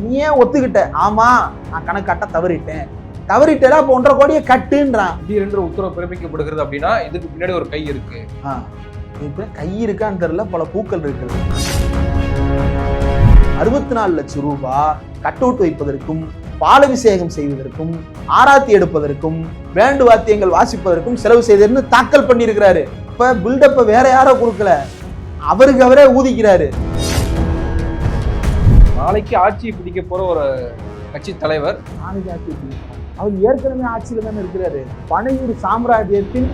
நீ ஏன் ஒத்துக்கிட்ட? ஆமா நான் கணக்கு காட்ட தவறிட்டேன் அப்ப 1.5 கோடியை கட்டுன்றான். திடீரென்று உத்தரவு பிறப்பிக்கப்படுகிறது அப்படின்னா இதுக்கு பின்னாடி ஒரு கை இருக்கு. இப்ப கை இருக்கான்னு தெரியல, பல பூக்கள் இருக்குது. 64 லட்சம் ரூபாய் கட் அவுட் வைப்பதற்கும், பாலாபிஷேகம் செய்வதற்கும், ஆராத்தி எடுப்பதற்கும், பேண்டு வாத்தியங்கள் வாசிப்பதற்கும் செலவு செய்ததுன்னு தாக்கல் பண்ணியிருக்கிறாரு. இப்ப பில்டப்ப வேற யாரோ கொடுக்கல, அவருக்கு அவரே ஊதிக்கிறாரு. நாளைக்கு ஆட்சியை பிடிக்க போற ஒரு கட்சி தலைவர் நாளைக்கு ஆட்சி பிடிக்கிறார். அவர் ஏற்கனவே ஆட்சியில தானே இருக்கிறாரு. பனையூர் சாம்ராஜ்யத்தில்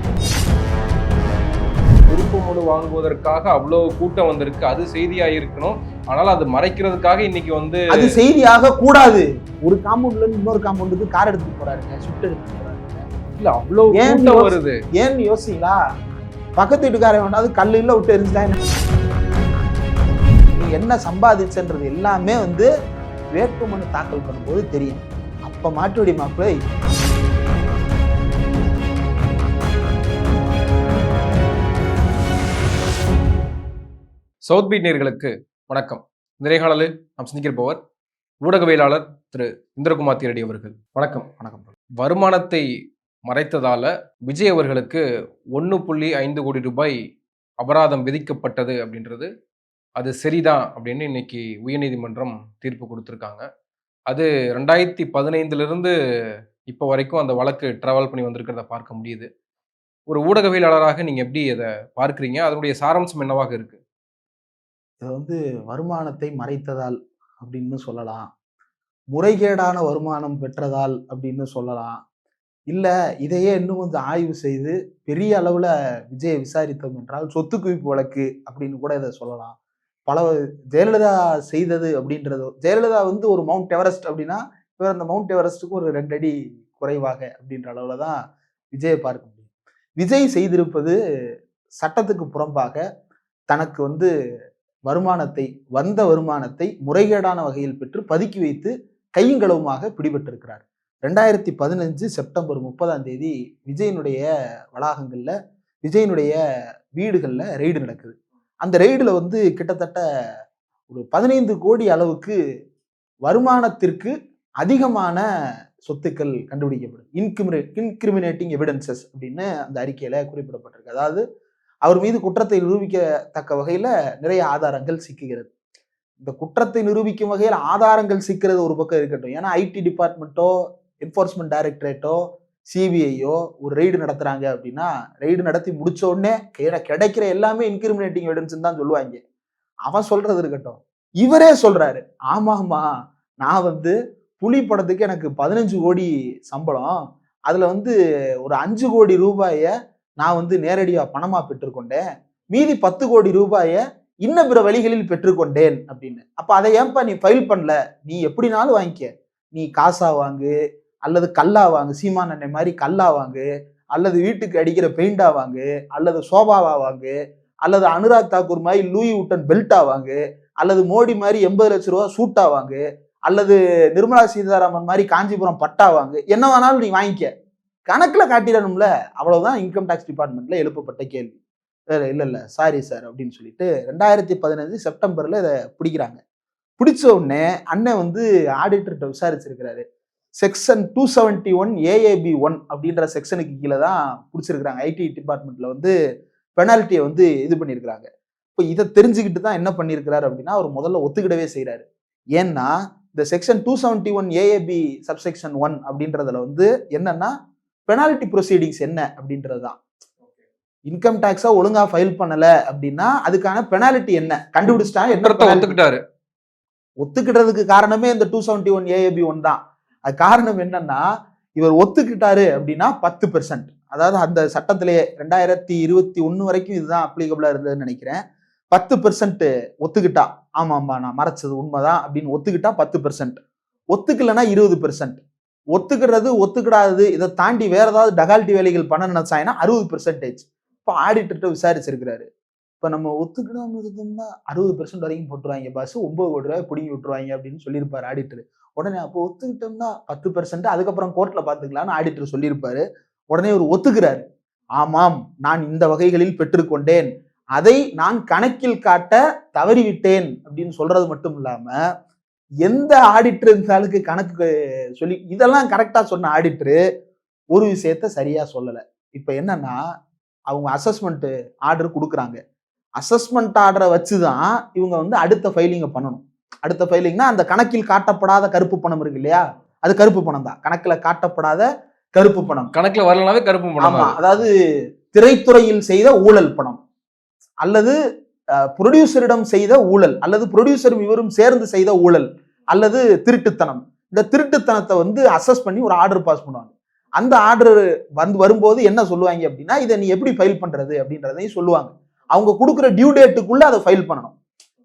விருப்பமனு வாங்குவதற்காக அவ்வளவு கூட்டம் வந்திருக்கு, அது செய்தியா இருக்கணும். ஆனால் அது மறைக்கிறதுக்காக இன்னைக்கு அது செய்தியாக கூடாது. ஒரு காம்பவுண்ட்ல இருந்து இன்னொரு காம்பவுண்டுக்கு கார் எடுத்துட்டு போறாருங்க, சுட்டு எடுத்துட்டு போறாருங்க. இல்ல அவ்வளவு கூட்டம் வருது ஏன்னு யோசிங்களா? பக்கத்து வீட்டுக்காரன் வேண்டாது கல்லுல விட்டு எரிஞ்சுட்டா நீ என்ன சம்பாதிச்சன்றது எல்லாமே வேட்புமனு தாக்கல் பண்ணும்போது தெரியும். அப்ப மாட்டுவடி மாப்பிள்ளை சவுத் பீட் நேயர்களுக்கு வணக்கம். நிறைகாலில் நாம் சந்திக்கிறப்பவர் ஊடகவியலாளர் திரு இந்திரகுமார் திரடி அவர்கள். வணக்கம். வணக்கம். வருமானத்தை மறைத்ததால விஜய் அவர்களுக்கு 1.5 கோடி ரூபாய் அபராதம் விதிக்கப்பட்டது அப்படின்றது அது சரிதான் அப்படின்னு இன்னைக்கு உயர்நீதிமன்றம் தீர்ப்பு கொடுத்துருக்காங்க. அது 2015 இப்போ வரைக்கும் அந்த வழக்கு டிராவல் பண்ணி வந்திருக்கிறத பார்க்க முடியுது. ஒரு ஊடகவியலாளராக நீங்க எப்படி அதை பார்க்குறீங்க? அதனுடைய சாராம்சம் என்னவாக இருக்கு? இதை வருமானத்தை மறைத்ததால் அப்படின்னு சொல்லலாம், முறைகேடான வருமானம் பெற்றதால் அப்படின்னு சொல்லலாம், இல்ல இதையே இன்னும் கொஞ்சம் ஆய்வு செய்து பெரிய அளவுல விஜயை விசாரித்தோம் என்றால் சொத்து குவிப்பு வழக்கு அப்படின்னு கூட இதை சொல்லலாம். பல ஜெயலலிதா செய்தது அப்படின்றது, ஜெயலலிதா ஒரு மவுண்ட் எவரெஸ்ட் அப்படின்னா இவர் அந்த மவுண்ட் எவரெஸ்ட்டுக்கு ஒரு 2 அடி குறைவாக அப்படின்ற அளவுல தான் விஜயை பார்க்க முடியும். விஜய் செய்திருப்பது சட்டத்துக்கு புறம்பாக தனக்கு வந்த வருமானத்தை முறைகேடான வகையில் பெற்று பதுக்கி வைத்து கையுங்களவுமாக பிடிபட்டிருக்கிறார். 2015 செப்டம்பர் 30 விஜயனுடைய வளாகங்கள்ல, விஜயனுடைய வீடுகள்ல ரெய்டு நடக்குது. அந்த ரெய்டுல கிட்டத்தட்ட ஒரு 15 கோடி அளவுக்கு வருமானத்திற்கு அதிகமான சொத்துக்கள் கண்டுபிடிக்கப்படும். இன்கிரிமினேட்டிங் எவிடன்சஸ் அப்படின்னு அந்த அறிக்கையில குறிப்பிடப்பட்டிருக்கு. அதாவது அவர் மீது குற்றத்தை நிரூபிக்கத்தக்க வகையில நிறைய ஆதாரங்கள் சிக்குகிறது. இந்த குற்றத்தை நிரூபிக்கும் வகையில் ஆதாரங்கள் சிக்கிறது ஒரு பக்கம் இருக்கட்டும். ஏன்னா ஐடி டிபார்ட்மெண்ட்டோ, என்ஃபோர்ஸ்மெண்ட் டைரக்டரேட்டோ, சிபிஐயோ ஒரு ரெய்டு நடத்துறாங்க அப்படின்னா, ரெய்டு நடத்தி முடிச்ச உடனே கிடைக்கிற எல்லாமே இன்கிரிமினேட்டிங் எவிடன்ஸ் தான் சொல்லுவாங்க. அவன் சொல்றது இருக்கட்டும், இவரே சொல்றாரு, ஆமாமா நான் புலி படத்துக்கு எனக்கு 15 கோடி சம்பளம், அதுல ஒரு 5 கோடி ரூபாய நான் நேரடியா பணமா பெற்றுக்கொண்டேன், மீதி 10 கோடி ரூபாய இன்ன பிற வழிகளில் பெற்றுக்கொண்டேன் அப்படின்னு. அப்ப அதை ஏன்பா நீ ஃபைல் பண்ணல? நீ எப்படினாலும் வாங்கிக்க, நீ காசா வாங்கு, அல்லது கல்லா வாங்கு, சீமான் அண்ணன் மாதிரி கல்லா வாங்கு, அல்லது வீட்டுக்கு அடிக்கிற பெயிண்டா வாங்கு, அல்லது சோபாவா வாங்கு, அல்லது அனுராக் தாக்கூர் மாதிரி லூயி வுட்டன் பெல்ட்டா வாங்கு, அல்லது மோடி மாதிரி 80 லட்சம் ரூபா சூட்டா வாங்கு, அல்லது நிர்மலா சீதாராமன் மாதிரி காஞ்சிபுரம் பட்டா வாங்கு, என்ன வேணாலும் நீ வாங்கிக்க, கணக்குல காட்டிடணும்ல. அவ்வளவுதான் இன்கம் டாக்ஸ் டிபார்ட்மெண்ட்ல எழுப்பப்பட்ட கேள்வி. இல்ல சாரி சார் அப்படின்னு சொல்லிட்டு 2015 செப்டம்பர்ல இதை பிடிக்கிறாங்க. பிடிச்ச உடனே அண்ணன் ஆடிட்டர்கிட்ட விசாரிச்சிருக்கிறாரு. செக்ஷன் 271 AAB1 அப்படின்ற செக்ஷனுக்கு கீழே தான் பிடிச்சிருக்கிறாங்க. ஐடி டிபார்ட்மெண்ட்ல பெனால்ட்டியை இது பண்ணியிருக்கிறாங்க. இப்போ இதை தெரிஞ்சுக்கிட்டு தான் என்ன பண்ணியிருக்கிறாரு அப்படின்னா, அவர் முதல்ல ஒத்துக்கிடவே செய்யறாரு. ஏன்னா இந்த செக்ஷன் 271 AAB சப்செக்ஷன் 1 அப்படின்றதுல என்னன்னா பெனால்ட்டி ப்ரொசீடிங்ஸ் என்ன அப்படின்றதுதான். இன்கம் டாக்ஸா ஒழுங்கா ஃபைல் பண்ணல அப்படின்னா அதுக்கான பெனால்ட்டி என்ன கண்டுபிடிச்சிட்டா ஒத்துக்கிட்டாரு. ஒத்துக்கிட்டதுக்கு காரணமே இந்த 271 AAB1 தான். அது காரணம் என்னன்னா, இவர் ஒத்துக்கிட்டாரு அப்படின்னா 10%, அதாவது அந்த சட்டத்திலேயே 2021 வரைக்கும் இதுதான் அப்ளிகபிளா இருந்ததுன்னு நினைக்கிறேன். 10% ஒத்துக்கிட்டா, ஆமாம்பா நான் மறைச்சது உண்மைதான் அப்படின்னு ஒத்துக்கிட்டா 10%, ஒத்துக்கலன்னா 20%, ஒத்துக்கிடாதது இதை தாண்டி வேற ஏதாவது டகால்ட்டி வேலைகள் பண்ண நினைச்சாங்கன்னா 60%. இப்போ ஆடிட்டர்கிட்ட விசாரிச்சிருக்கிறாரு. இப்போ நம்ம ஒத்துக்கிடாம இருந்தோம்னா 60% வரைக்கும் போட்டுருவாங்க பாஸ், 9 கோடி ரூபாய் பிடிங்கி விட்டுருவாங்க அப்படின்னு சொல்லியிருப்பாரு ஆடிட்டர். உடனே அப்போ ஒத்துக்கிட்டோம்னா 10%, அதுக்கப்புறம் கோர்ட்ல பாத்துக்கலாம்னு ஆடிட்டர் சொல்லியிருப்பாரு. உடனே ஒரு ஒத்துக்கிறாரு. ஆமாம் நான் இந்த வகைகளில் பெற்றுக்கொண்டேன், அதை நான் கணக்கில் காட்ட தவறிவிட்டேன் அப்படின்னு சொல்றது மட்டும் இல்லாம எந்த ஆடிட்டர் இந்த ஆளுக்கு கணக்கு சொல்லி இதெல்லாம் கரெக்டா சொன்ன ஆடிட்டரு ஒரு விஷயத்த சரியா சொல்லல. இப்ப என்னன்னா அவங்க அசஸ்மெண்ட் ஆர்டர் கொடுக்குறாங்க. அசஸ்மெண்ட் ஆர்டரை வச்சுதான் இவங்க வந்து அடுத்த ஃபைலிங்க பண்ணணும். அடுத்த ஃபைலிங்னா அந்த கணக்கில் காட்டப்படாத கருப்பு பணம் இருக்கு இல்லையா, அது கருப்பு பணம் தான். கணக்குல காட்டப்படாத கருப்பு பணம். கணக்குல வரலனாவே கருப்பு பணம். ஆமா, அதாவது திரைத்துறையில் செய்த ஊழல் பணம் அல்லது புரொடியூசரிடம் செய்த ஊழல் அல்லது புரொடியூசரும் இவரும் சேர்ந்து செய்த ஊழல் அல்லது திருட்டுத்தனம். இந்த திருட்டுத்தனத்தை வந்து அசஸ் பண்ணி ஒரு ஆர்டர் பாஸ் பண்ணுவாங்க. அந்த ஆர்டர் வரும்போது என்ன சொல்லுவாங்க அப்படின்னா, இதை நீ எப்படி ஃபைல் பண்றது அப்படின்றதையும் சொல்லுவாங்க. அவங்க கொடுக்குற டியூ டேட்டுக்குள்ள அதை ஃபைல் பண்ணணும்.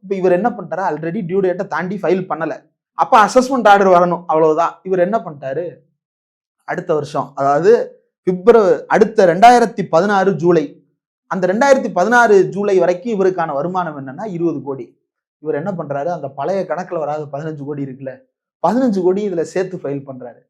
இப்ப இவர் என்ன பண்ணிட்டாரு, ஆல்ரெடி டியூ டேட்டை தாண்டி ஃபைல் பண்ணல. அப்ப அசஸ்மெண்ட் ஆர்டர் வரணும், அவ்வளவுதான். இவர் என்ன பண்ணிட்டாரு, அடுத்த வருஷம் அதாவது அடுத்த 2016 ஜூலை, அந்த 2016 ஜூலை வரைக்கும் இவருக்கான வருமானம் என்னன்னா 20 கோடி. இவர் என்ன பண்றாரு, அந்த பழைய கணக்குல வராத 15 கோடி இருக்குல்ல, 15 கோடி இதுல சேர்த்து ஃபைல் பண்றாரு.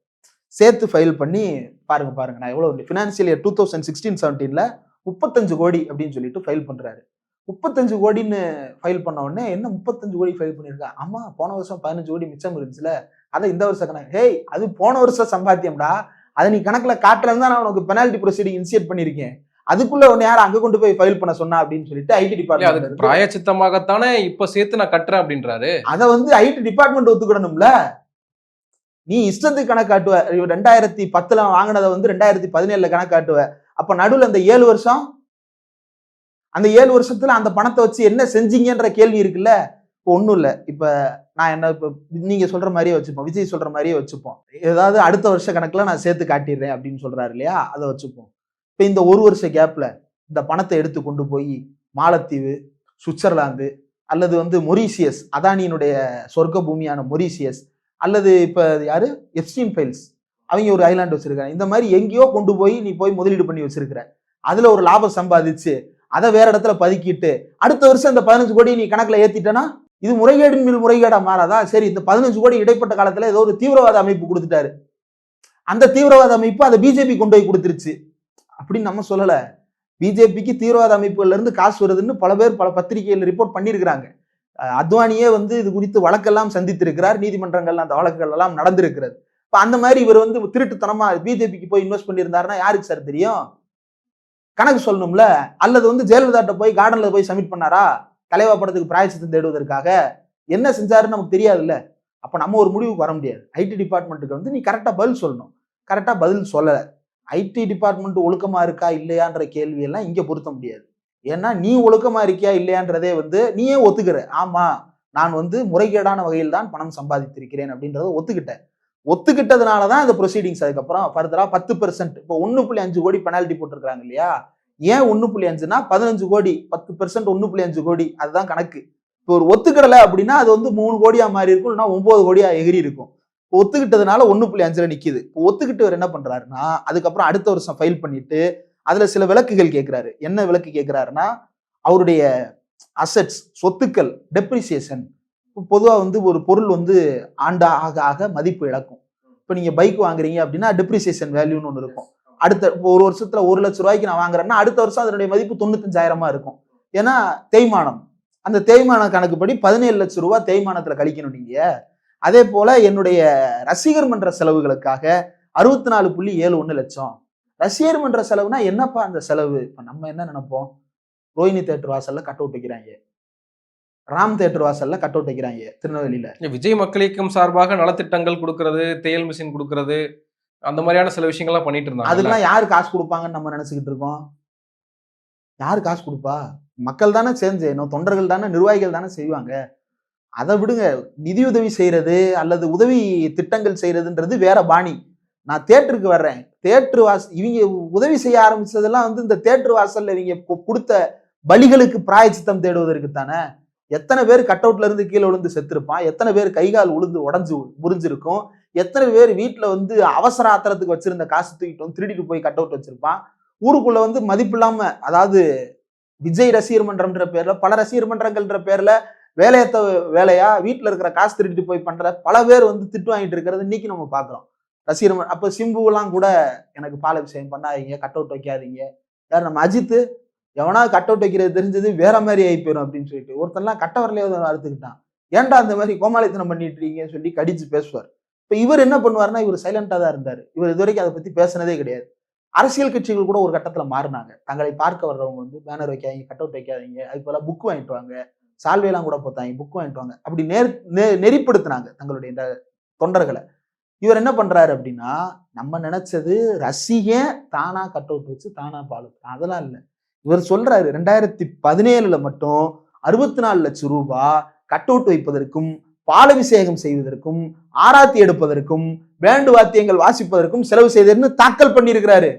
சேர்த்து ஃபைல் பண்ணி பாருங்க நான் எவ்வளவு ஃபினான்சியல் இயர் 2016-17ல 35 கோடி அப்படின்னு சொல்லிட்டு ஃபைல் பண்றாரு. 35 கோடின்னு ஃபைல் பண்ண உடனே என்ன 35 கோடி ஃபைல் பண்ணிருக்கா, ஆமா போன வருஷம் 15 கோடி மிச்சம் இருந்துச்சுல, அதை இந்த வருஷம் கணக்கு. ஹேய், அது போன வருஷம் சம்பாத்தியம்டா, அதை நீ கணக்குல காட்டலன்னு தான் நான் உனக்கு பெனால்டி ப்ரொசீடிங் இனிஷியேட் பண்ணிருக்கேன். அதுக்குள்ள உன்னை யார் அங்க கொண்டு போய் ஃபைல் பண்ண சொன்னா அப்படின்னு சொல்லிட்டு ஐடி டிபார்ட்மெண்ட் பிராயச்சித்தமாகத்தானே இப்ப சேர்த்து நான் கட்டுறேன் அப்படின்றாரு. அதை வந்து ஐடி டிபார்ட்மெண்ட் ஒத்துக்கிடணும்ல. நீ இஷ்டத்துக்கு கணக்காட்டுவ. 2010ல வாங்கினதை வந்து 2017ல கணக்காட்டுவ. அப்ப நடுவில் அந்த 7 வருஷம், அந்த 7 வருஷத்துல அந்த பணத்தை வச்சு என்ன செஞ்சீங்கன்ற கேள்வி இருக்குல்ல. இப்போ ஒண்ணும் இல்ல. இப்ப நான் என்ன, இப்ப நீங்க சொல்ற மாதிரியே வச்சுப்போம், விஜய் சொல்ற மாதிரியே வச்சுப்போம். ஏதாவது அடுத்த வருஷ கணக்குல நான் சேர்த்து காட்டிடுறேன் அப்படின்னு சொல்றாரு இல்லையா, அதை வச்சுப்போம். இப்ப இந்த ஒரு வருஷ கேப்ல இந்த பணத்தை எடுத்து கொண்டு போய் மாலத்தீவு, சுவிட்சர்லாந்து அல்லது வந்து மொரீசியஸ், அதானியினுடைய சொர்க்க பூமியான மொரீசியஸ், அல்லது இப்ப யாரு எப்ஸ்டீன் ஃபைல்ஸ், அவங்க ஒரு ஐலாண்ட் வச்சிருக்காங்க. இந்த மாதிரி எங்கேயோ கொண்டு போய் நீ போய் முதலீடு பண்ணி வச்சிருக்கிற. அதுல ஒரு லாபம் சம்பாதிச்சு அதை வேற இடத்துல பதுக்கிட்டு அடுத்த வருஷம் இந்த 15 கோடி நீ கணக்குல ஏத்திட்டனா இது முறைகேடின் மேல் முறைகேடா மாறாதா? சரி, இந்த 15 கோடி இடைப்பட்ட காலத்துல ஏதோ ஒரு தீவிரவாத அமைப்பு கொடுத்துட்டாரு, அந்த தீவிரவாத அமைப்பு அதை பிஜேபி கொண்டு போய் கொடுத்துருச்சு அப்படின்னு நம்ம சொல்லல. பிஜேபிக்கு தீவிரவாத அமைப்புகள்ல இருந்து காசு வருதுன்னு பல பேர் பல பத்திரிகைகள் ரிப்போர்ட் பண்ணியிருக்கிறாங்க. அத்வானியே வந்து இது குறித்து வழக்கெல்லாம் சந்தித்திருக்கிறார், நீதிமன்றங்கள்ல அந்த வழக்குகள் எல்லாம் நடந்திருக்கிறது. இப்ப அந்த மாதிரி இவர் வந்து திருட்டுத்தனமா பிஜேபிக்கு போய் இன்வெஸ்ட் பண்ணியிருந்தாருன்னா யாருக்கு சார் தெரியும்? கணக்கு சொல்லணும்ல. அல்லது வந்து ஜெயலலிதா போய் கார்டன்ல போய் சப்மிட் பண்ணாரா தலைவா படத்துக்கு பிராயச்சித்தம் தேடுவதற்காக? என்ன செஞ்சாருன்னு நமக்கு தெரியாதுல்ல. அப்ப நம்ம ஒரு முடிவுக்கு வர முடியாது. ஐடி டிபார்ட்மெண்ட்டுக்கு வந்து நீ கரெக்டா பதில் சொல்லணும். கரெக்டா பதில் சொல்லல. ஐடி டிபார்ட்மெண்ட் ஒழுக்கமா இருக்கா இல்லையான்ற கேள்வி எல்லாம் இங்க பொருத்த முடியாது. ஏன்னா நீ ஒழுக்கமா இருக்கியா இல்லையான்றதே வந்து நீயே ஒத்துக்கிற. ஆமா, நான் வந்து முறைகேடான வகையில் தான் பணம் சம்பாதித்திருக்கிறேன் அப்படின்றத ஒத்துக்கிட்டேன். ஒத்துக்கிட்டதுனாலதான் இந்த ப்ரொசீடிங்ஸ் அதுக்கப்புறம் ஃபர்தரா 10%, இப்போ 1.5 கோடி பெனால்டி போட்டிருக்காங்க இல்லையா. ஏன் 1.5னா 15 கோடி 10% 1.5 கோடி, அதுதான் கணக்கு. இப்போ ஒரு ஒத்துக்கிடல அப்படின்னா அது வந்து 3 கோடியா மாறி இருக்கும், இல்லைன்னா 9 கோடியா எகிரி இருக்கும். இப்போ ஒத்துக்கிட்டதுனால 1.5ல நிக்குது. இப்போ ஒத்துக்கிட்டு என்ன பண்றாருன்னா அதுக்கப்புறம் அடுத்த வருஷம் ஃபைல் பண்ணிட்டு அதுல சில விளக்குகள் கேட்கிறாரு. என்ன விளக்கு கேட்கிறாருன்னா அவருடைய அசெட்ஸ், சொத்துக்கள் டெப்ரிசியேஷன். பொதுவா வந்து ஒரு பொருள் வந்து ஆண்டா ஆக ஆக மதிப்பு இழக்கும். இப்ப நீங்க பைக் வாங்குறீங்க அப்படின்னா டெப்ரிசியேஷன் வேல்யூன்னு ஒன்று இருக்கும். அடுத்த ஒரு வருஷத்துல 1 லட்சம் ரூபாய்க்கு நான் வாங்குறேன்னா அடுத்த வருஷம் அதனுடைய மதிப்பு 95,000 இருக்கும். ஏன்னா தேய்மானம், அந்த தேய்மான கணக்குப்படி 17 லட்சம் ரூபாய் தேய்மானத்துல கழிக்கணும் நீங்க. அதே போல என்னுடைய ரசிகர் மன்ற செலவுகளுக்காக 64.71 லட்சம். ரசிகர் மன்ற செலவுனா என்னப்பா அந்த செலவு? இப்ப நம்ம என்ன நினைப்போம், ரோஹிணி தேட்டர் வாசல்ல கட் அவுட் வைக்கிறாங்க, ராம் தேட்டர் வாசல்ல கட் அவுட் வைக்கிறாங்க திருநெல்வேலியில. விஜய் மக்கள் இயக்கம் சார்பாக நலத்திட்டங்கள் கொடுக்கறது, தேயல் மிஷின் கொடுக்கறது, அந்த மாதிரியான சில விஷயங்கள்லாம் பண்ணிட்டு இருந்தாங்க. அதுக்கெல்லாம் யாரு காசு கொடுப்பாங்கன்னு நம்ம நினைச்சுக்கிட்டு இருக்கோம். யாரு காசு கொடுப்பா? மக்கள் தானே சேர்ந்து, தொண்டர்கள் தானே, நிர்வாகிகள் தானே செய்வாங்க. அதை விடுங்க. நிதியுதவி செய்யறது அல்லது உதவி திட்டங்கள் செய்யறதுன்றது வேற பாணி. நான் தேட்டருக்கு வர்றேன், தேட்டர் இவங்க உதவி செய்ய ஆரம்பிச்சதெல்லாம் வந்து இந்த தேட்டர் வாசல்ல இவங்க கொடுத்த பலிகளுக்கு பிராயச்சித்தம் தேடுவதற்கு தானே. எத்தனை பேர் கட் அவுட்ல இருந்து கீழே விழுந்து செத்துருப்பான், எத்தனை பேர் கைகால் உழுந்து உடஞ்சு முறிஞ்சிருக்கும், எத்தனை பேர் வீட்டுல வந்து அவசர ஆத்திரத்துக்கு வச்சிருந்த காசு தூக்கிட்டு வந்து திருடிட்டு போய் கட் அவுட் வச்சிருப்பான். ஊருக்குள்ள வந்து மதிப்பு இல்லாம, அதாவது விஜய் ரசிகர் மன்றம்ன்ற பேர்ல, பல ரசிகர் மன்றங்கள்ன்ற பேர்ல வேலையத்த வேலையா வீட்டுல இருக்கிற காசு திருடிட்டு போய் பண்ற பல பேர் வந்து திட்டு வாங்கிட்டு இருக்கிறது இன்னைக்கு நம்ம பாக்குறோம். ரசிகர் அப்ப சிம்புவெல்லாம் கூட எனக்கு பாலாபிஷேகம் பண்ணாதீங்க, கட் அவுட் வைக்காதீங்க. யார் நம்ம அஜித், எவனா கட் அவுட் வைக்கிறது தெரிஞ்சது வேற மாதிரி ஆகி போயிடும் அப்படின்னு சொல்லிட்டு ஒருத்தன்லாம் கட்ட வரலையோ அறுத்துக்கிட்டான். ஏன்டா அந்த மாதிரி கோமாளித்தனம் பண்ணிட்டு இருக்கீங்கன்னு சொல்லி கடிச்சு பேசுவார். இப்ப இவர் என்ன பண்ணுவாருன்னா, இவர் சைலண்டா தான் இருந்தாரு. இவர் இதுவரைக்கும் அதை பத்தி பேசினதே கிடையாது. அரசியல் கட்சிகள் கூட ஒரு கட்டத்துல மாறினாங்க. தங்களை பார்க்க வர்றவங்க வந்து பேனர் வைக்காதீங்க, கட் அவுட் வைக்காதீங்க, அதுக்கு பதிலா புக் வாங்கிட்டு வாங்க, சால்வையெல்லாம் கூட போத்தாங்க, புக் வாங்கிட்டு வாங்க, அப்படி நெறிப்படுத்தினாங்க தங்களுடைய இந்த தொண்டர்களை. இவர் என்ன பண்றாரு அப்படின்னா, நம்ம நினைச்சது ரசிகன் தானா கட் அவுட் வச்சு தானா பாலு, அதெல்லாம் இல்லை. இவர் சொல்றாரு 2017 மட்டும் 64 லட்சம் ரூபாய் கட் அவுட் வைப்பதற்கும், பாலபிஷேகம் செய்வதற்கும், ஆராத்தி எடுப்பதற்கும், பேண்டு வாத்தியங்கள் வாசிப்பதற்கும் செலவு செய்ததுன்னு தாக்கல் பண்ணியிருக்கிறாரு.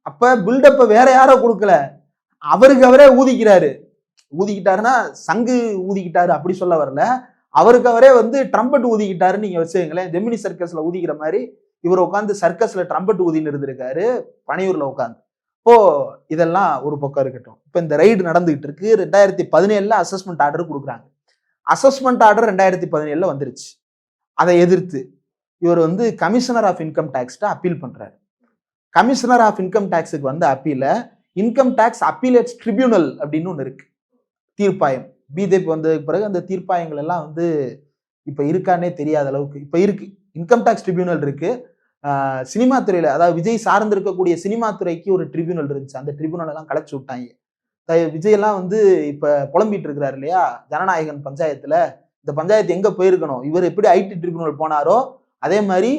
அப்ப பில்டப்ப வேற யாரோ கொடுக்கல, அவருக்கு அவரே ஊதிக்கிறாரு. ஊதிக்கிட்டாருன்னா சங்கு ஊதிக்கிட்டாரு அப்படி சொல்ல வரல, அவருக்கு அவரே வந்து ட்ரம்பட் ஊதிக்கிட்டாருன்னு நீங்க வச்சுக்கங்களேன். ஜெமினி சர்க்கஸ்ல ஊதிக்கிற மாதிரி இவர் உட்காந்து சர்க்கஸ்ல ட்ரம்பட் ஊதின்னு இருந்திருக்காரு பனையூர்ல உட்காந்து. இப்போ இதெல்லாம் ஒரு பக்கம் இருக்கட்டும். இப்ப இந்த ரைடு நடந்துகிட்டு இருக்கு. 2017 அசஸ்மெண்ட் ஆர்டர் கொடுக்குறாங்க. அசஸ்மெண்ட் ஆர்டர் 2017 வந்துருச்சு. அதை எதிர்த்து இவர் வந்து கமிஷனர் ஆஃப் இன்கம் டேக்ஸ்ட அப்பீல் பண்றாரு. கமிஷனர் ஆஃப் இன்கம் டேக்ஸுக்கு வந்து அப்பீல இன்கம் டேக்ஸ் அப்பீலேட்ஸ் ட்ரிபியூனல் அப்படின்னு ஒன்று இருக்கு, தீர்ப்பாயம். பிஜேபி வந்ததுக்கு பிறகு அந்த தீர்ப்பாயங்கள் எல்லாம் வந்து இப்ப இருக்கானே தெரியாத அளவுக்கு இப்ப இருக்கு. இன்கம் டேக்ஸ் ட்ரிபியூனல் இருக்கு. சினிமா துறையில, அதாவது விஜய் சார்ந்து இருக்கக்கூடிய சினிமா துறைக்கு ஒரு ட்ரிபியூனல் இருந்துச்சு. அந்த ட்ரிபியூனல் எல்லாம் கலைச்சு விட்டாங்க. விஜய் எல்லாம் வந்து இப்ப புலம்பிட்டு இருக்கிறாரு இல்லையா, ஜனநாயகன் பஞ்சாயத்துல. இந்த பஞ்சாயத்து எங்க போயிருக்கணும், இவர் எப்படி ஐடி ட்ரிபியூனல் போனாரோ அதே மாதிரி